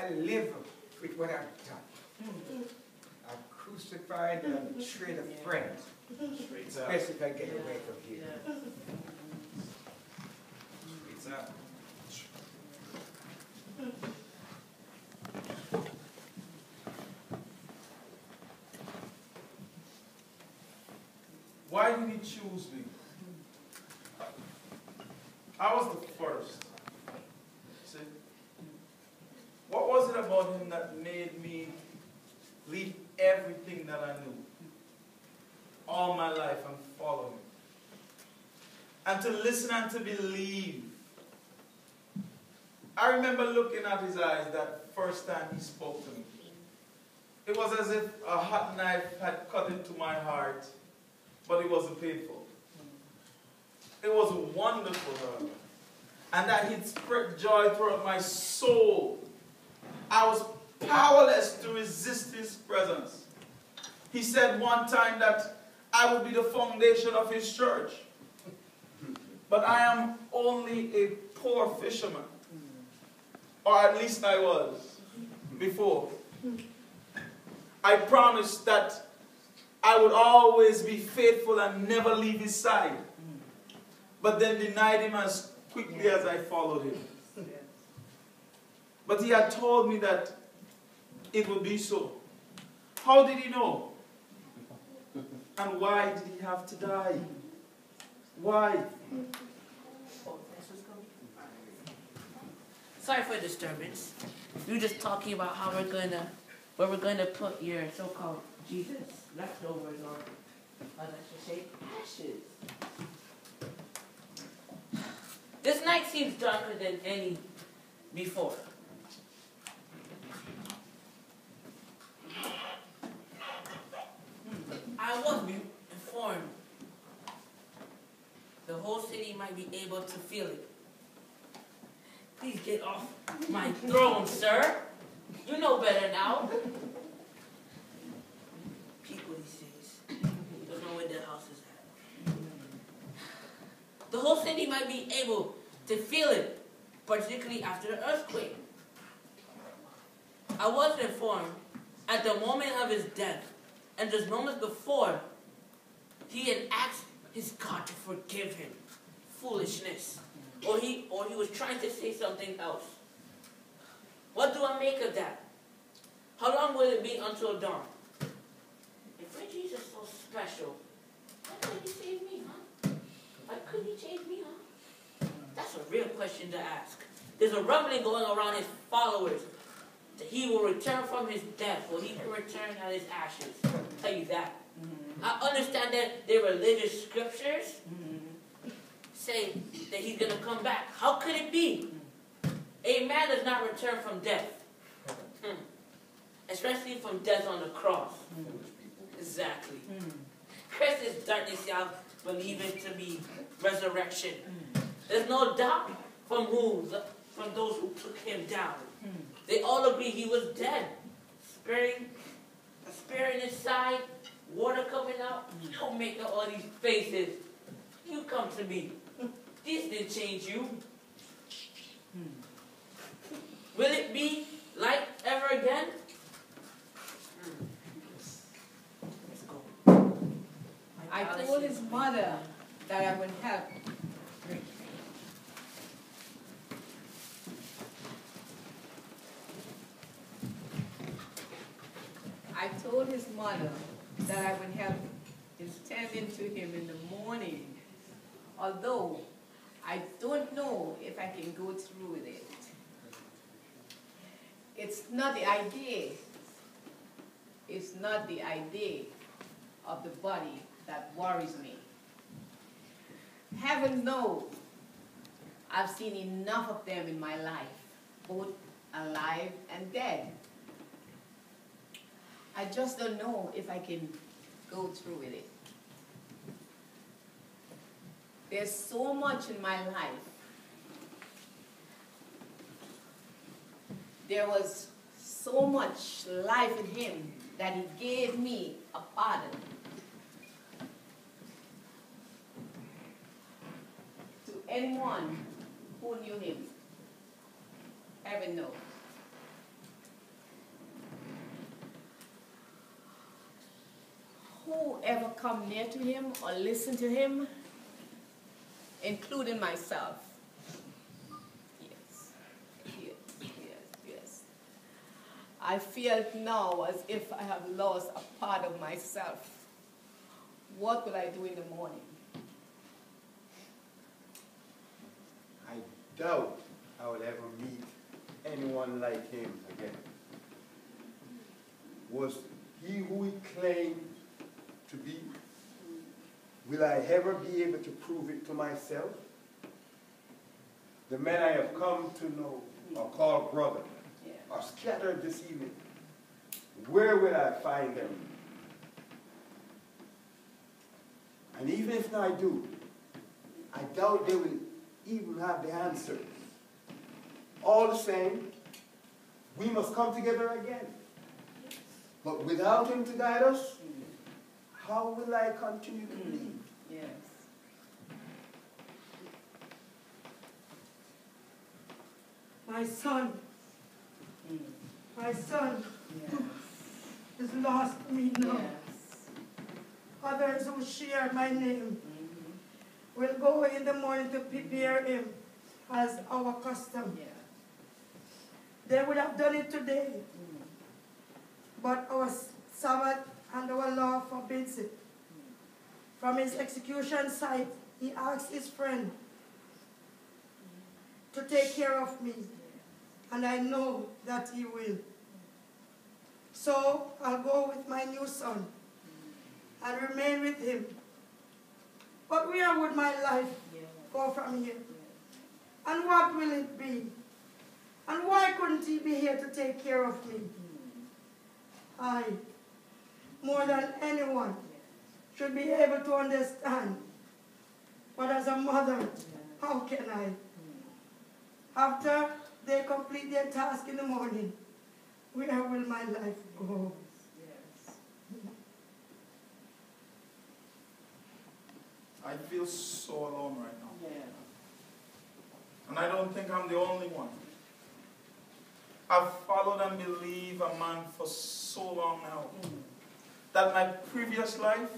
I live with what I've done. I've crucified and betrayed a friend. Especially if I get away from here. Streets out. Why did he choose me? I was the first. See? What was it about him that made me leave everything that I knew all my life and follow him? And to listen and to believe. I remember looking at his eyes that first time he spoke to me. It was as if a hot knife had cut into my heart, but it wasn't painful. It was wonderful, however. And that he'd spread joy throughout my soul. I was powerless to resist his presence. He said one time that I would be the foundation of his church. But I am only a poor fisherman. Or at least I was before. I promised that I would always be faithful and never leave his side. But then denied him as quickly as I followed him. But he had told me that it would be so. How did he know? And why did he have to die? Why? Sorry for disturbance. We were just talking about how we're gonna put your so-called Jesus leftovers on, let's just say, ashes. This night seems darker than any before. I was informed the whole city might be able to feel it. Please get off my throne, sir. You know better now. People these days don't know where their house is at. The whole city might be able to feel it, particularly after the earthquake. I was informed at the moment of his death, and just moments before, he had asked his God to forgive him. Foolishness. Or he was trying to say something else. What do I make of that? How long will it be until dawn? If my Jesus is so special, why couldn't he save me, huh? Why couldn't he change me, huh? That's a real question to ask. There's a rumbling going around his followers that he will return from his death, or he can return at his ashes. I'll tell you that. I understand that the religious scriptures say that he's going to come back. How could it be? A man does not return from death. Especially from death on the cross. Exactly. Christ is darkness, y'all believe it to be resurrection. There's no doubt from those who took him down. They all agree he was dead. A spirit inside, water coming out. Don't make all these faces. You come to me. This didn't change you. Will it be like ever again? Let's go. I told his mother that I would help. I told his mother that I would help in tending to him in the morning, although I don't know if I can go through with it. It's not the idea. It's not the idea of the body that worries me. Heaven knows I've seen enough of them in my life, both alive and dead. I just don't know if I can go through with it. There's so much in my life. There was so much life in him that he gave me a pardon. To anyone who knew him, heaven knows. ever come near to him or listen to him, including myself. Yes, yes, yes, yes. I feel now as if I have lost a part of myself. What will I do in the morning? I doubt I will ever meet anyone like him again. Was he who he claimed to be? Will I ever be able to prove it to myself? The men I have come to know or call brother are scattered this evening. Where will I find them? And even if I do, I doubt they will even have the answers. All the same, we must come together again. But without him to guide us, how will I continue to believe? Yes. My son Yes. is lost me now. Yes. Others who share my name will go in the morning to prepare him as our custom. Yeah. They would have done it today, but our Sabbath and our law forbids it. From his execution site, he asked his friend to take care of me, and I know that he will. So I'll go with my new son and remain with him. But where would my life go from here? And what will it be? And why couldn't he be here to take care of me? I, more than anyone, should be able to understand. But as a mother, how can I? After they complete their task in the morning, where will my life go? Yes. I feel so alone right now. Yeah. And I don't think I'm the only one. I've followed and believed a man for so long now that my previous life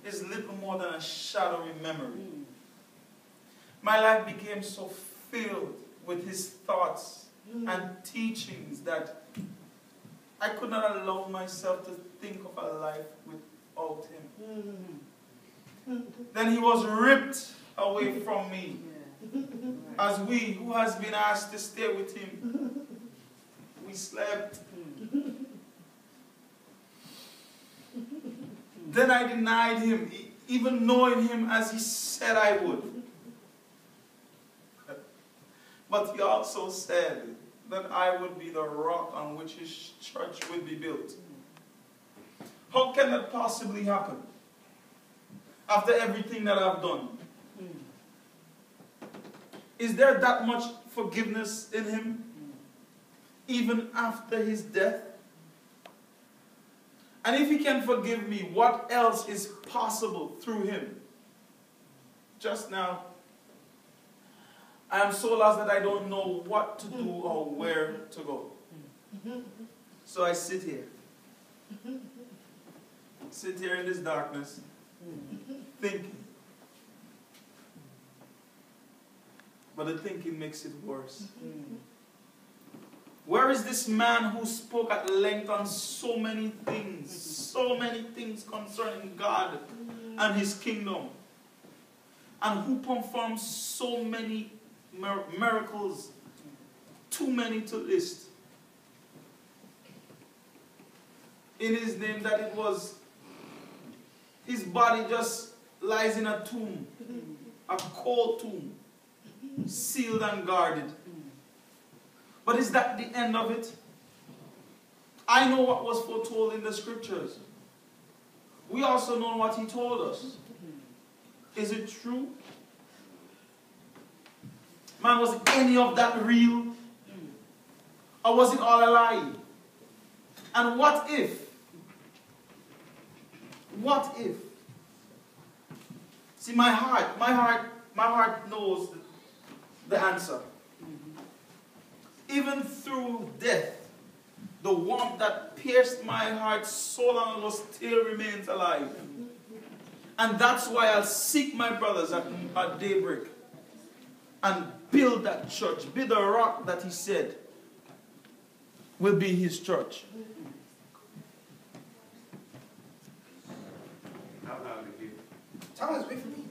is little more than a shadowy memory. My life became so filled with his thoughts and teachings that I could not allow myself to think of a life without him. Then he was ripped away from me, as we, who has been asked to stay with him, we slept. Then I denied him, even knowing him as he said I would. But he also said that I would be the rock on which his church would be built. How can that possibly happen? After everything that I've done. Is there that much forgiveness in him? Even after his death? And if he can forgive me, what else is possible through him? Just now, I am so lost that I don't know what to do or where to go. So I sit here. Sit here in this darkness, thinking. But the thinking makes it worse. Where is this man who spoke at length on so many things concerning God and his kingdom, and who performed so many miracles, too many to list, in his name, that it was his body just lies in a tomb, a cold tomb, sealed and guarded? But is that the end of it? I know what was foretold in the scriptures. We also know what he told us. Is it true? Man, was any of that real? Or was it all a lie? And what if? What if? See, my heart knows the answer. Even through death, the warmth that pierced my heart so long ago still remains alive. And that's why I'll seek my brothers at daybreak and build that church. Be the rock that he said will be his church. Thomas, wait for me.